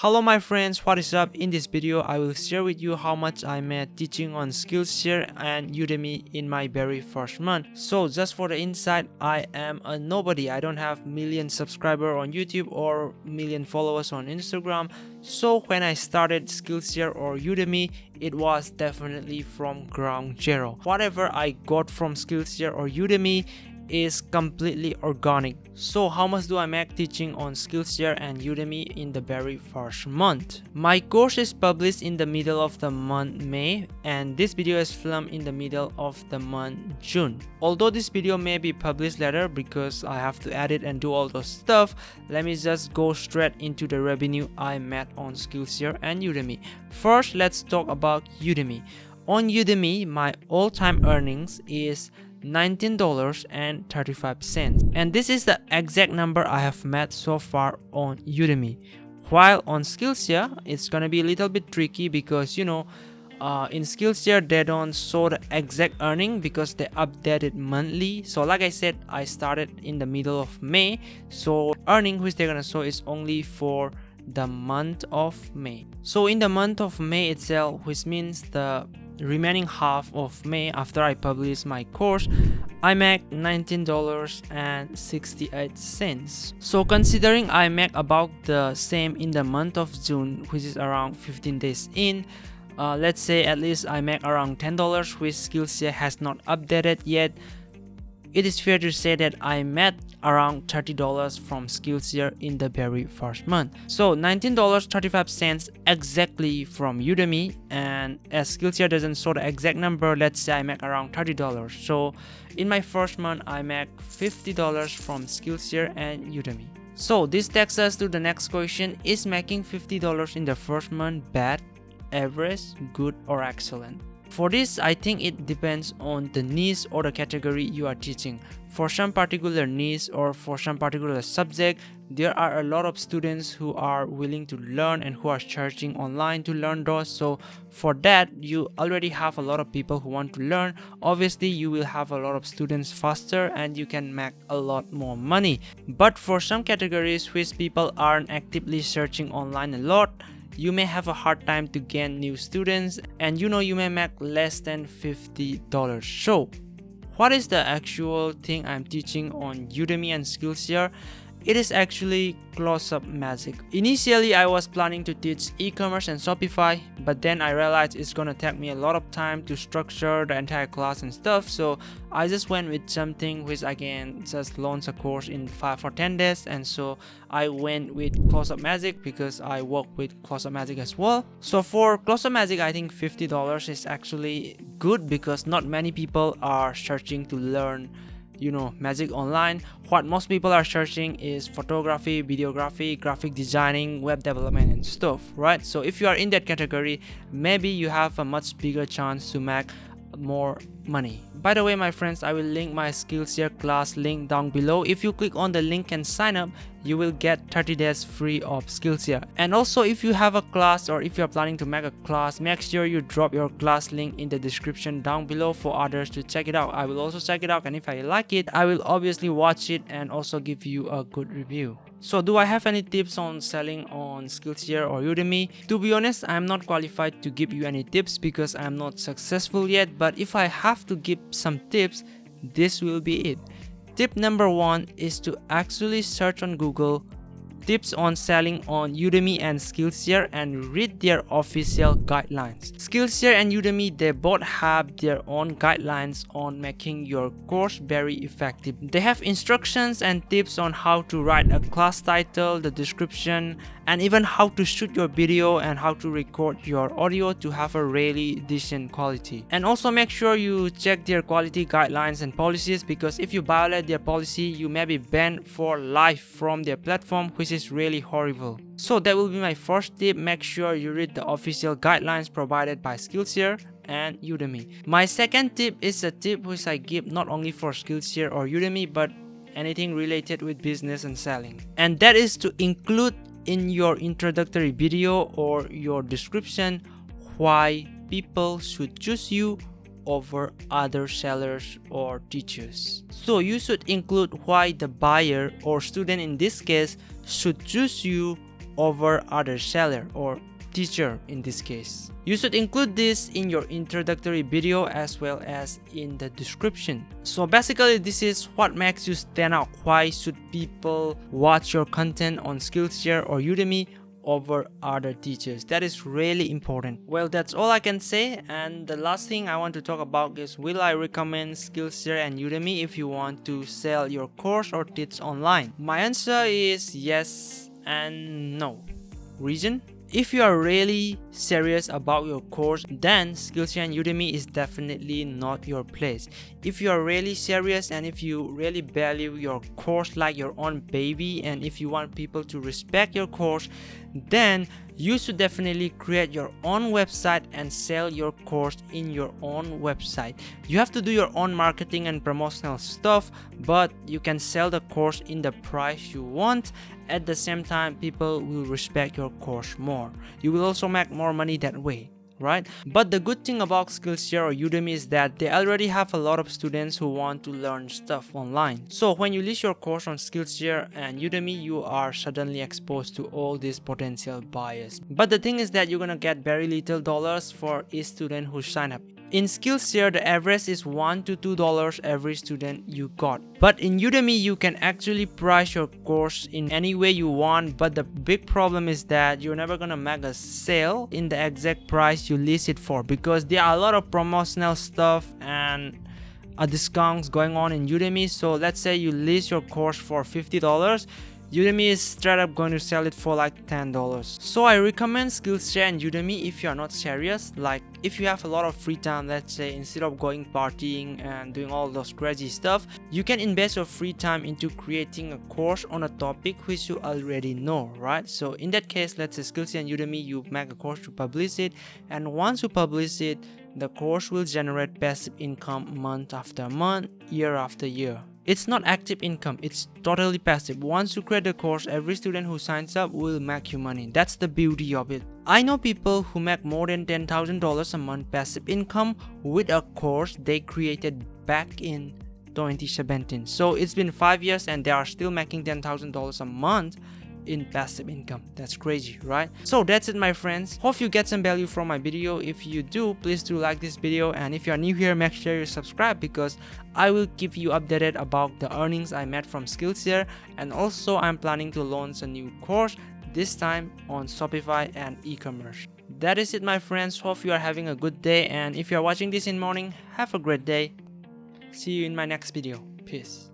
Hello my friends, what is up? In this video, I will share with you how much I made teaching on Skillshare and Udemy in my very first month. So just for the insight, I am a nobody. I don't have million subscribers on YouTube or million followers on Instagram. So when I started Skillshare or Udemy, it was definitely from ground zero. Whatever I got from Skillshare or Udemy is completely organic. So how much do I make teaching on Skillshare and Udemy in the very first month? My course is published in the middle of the month May, and this video is filmed in the middle of the month June. Although this video may be published later because I have to edit and do all those stuff, let me just go straight into the revenue I made on Skillshare and Udemy. First, let's talk about Udemy. On Udemy, my all-time earnings is $19.35, and this is the exact number I have made so far on Udemy. While on Skillshare, it's gonna be a little bit tricky because in Skillshare they don't show the exact earning because they update it monthly. So like I said, I started in the middle of May, so earning which they're gonna show is only for the month of May. So in the month of May itself, which means the remaining half of May after I publish my course, I make $19.68. So considering I make about the same in the month of June, which is around 15 days in, let's say at least I make around $10, which Skillshare has not updated yet. It is fair to say that I made around $30 from Skillshare in the very first month. So $19.35 exactly from Udemy, and as Skillshare doesn't show the exact number, let's say I make around $30. So in my first month, I make $50 from Skillshare and Udemy. So this takes us to the next question. Is making $50 in the first month bad, average, good, or excellent? For this, I think it depends on the niche or the category you are teaching. For some particular niche or for some particular subject, there are a lot of students who are willing to learn and who are searching online to learn those. So for that, you already have a lot of people who want to learn. Obviously, you will have a lot of students faster and you can make a lot more money. But for some categories which people aren't actively searching online a lot, you may have a hard time to gain new students, and you may make less than $50. So what is the actual thing I'm teaching on Udemy and Skillshare? It is actually close-up magic. Initially, I was planning to teach e-commerce and Shopify, but then I realized it's gonna take me a lot of time to structure the entire class and stuff, so I just went with something which I can just launch a course in 5 or 10 days, and so I went with close-up magic because I work with close-up magic as well. So for close-up magic, I think $50 is actually good because not many people are searching to learn magic online. What most people are searching is photography, videography, graphic designing, web development and stuff, right? So if you are in that category, maybe you have a much bigger chance to make more money. By the way, my friends, I will link my Skillshare class link down below. If you click on the link and sign up, you will get 30 days free of Skillshare. And also, if you have a class or if you're planning to make a class, make sure you drop your class link in the description down below for others to check it out. I will also check it out, and if I like it, I will obviously watch it and also give you a good review. So do I have any tips on selling on Skillshare or Udemy? To be honest, I'm not qualified to give you any tips because I'm not successful yet, but if I have to give some tips, this will be it. Tip number 1 is to actually search on Google tips on selling on Udemy and Skillshare and read their official guidelines. Skillshare and Udemy, they both have their own guidelines on making your course very effective. They have instructions and tips on how to write a class title, the description, and even how to shoot your video and how to record your audio to have a really decent quality. And also make sure you check their quality guidelines and policies, because if you violate their policy, you may be banned for life from their platform, which is really horrible. So that will be my first tip. Make sure you read the official guidelines provided by Skillshare and Udemy. My second tip is a tip which I give not only for Skillshare or Udemy, but anything related with business and selling. And that is to include in your introductory video or your description why people should choose you over other sellers or teachers. So you should include why the buyer or student in this case should choose you over other seller or teacher in this case. You should include this in your introductory video as well as in the description. So basically this is what makes you stand out. Why should people watch your content on Skillshare or Udemy over other teachers? That is really important. Well, that's all I can say, and the last thing I want to talk about is, will I recommend Skillshare and Udemy if you want to sell your course or teach online? My answer is yes and no. Reason? If you are really serious about your course, then Skillshare and Udemy is definitely not your place. If you are really serious and if you really value your course like your own baby, and if you want people to respect your course, then you should definitely create your own website and sell your course in your own website. You have to do your own marketing and promotional stuff, but you can sell the course in the price you want. At the same time, people will respect your course more. You will also make more money that way, right? But the good thing about Skillshare or Udemy is that they already have a lot of students who want to learn stuff online. So when you list your course on Skillshare and Udemy, you are suddenly exposed to all these potential buyers. But the thing is that you're gonna get very little dollars for each student who sign up. In Skillshare, the average is $1 to $2 every student you got. But in Udemy, you can actually price your course in any way you want, but the big problem is that you're never gonna make a sale in the exact price you list it for, because there are a lot of promotional stuff and discounts going on in Udemy. So let's say you list your course for $50, Udemy is straight up going to sell it for like $10. So I recommend Skillshare and Udemy if you are not serious. Like if you have a lot of free time, let's say, instead of going partying and doing all those crazy stuff, you can invest your free time into creating a course on a topic which you already know, right? So in that case, let's say Skillshare and Udemy, you make a course to publish it, and once you publish it, the course will generate passive income month after month, year after year. It's not active income, it's totally passive. Once you create the course, every student who signs up will make you money. That's the beauty of it. I know people who make more than $10,000 a month passive income with a course they created back in 2017. So it's been 5 years and they are still making $10,000 a month in passive income. That's crazy, right? So that's it, my friends. Hope you get some value from my video. If you do, please do like this video, and if you are new here, make sure you subscribe, because I will keep you updated about the earnings I made from Skillshare. And also I'm planning to launch a new course, this time on Shopify and e-commerce. That is it, my friends. Hope you are having a good day, and if you are watching this in morning, have a great day. See you in my next video. Peace.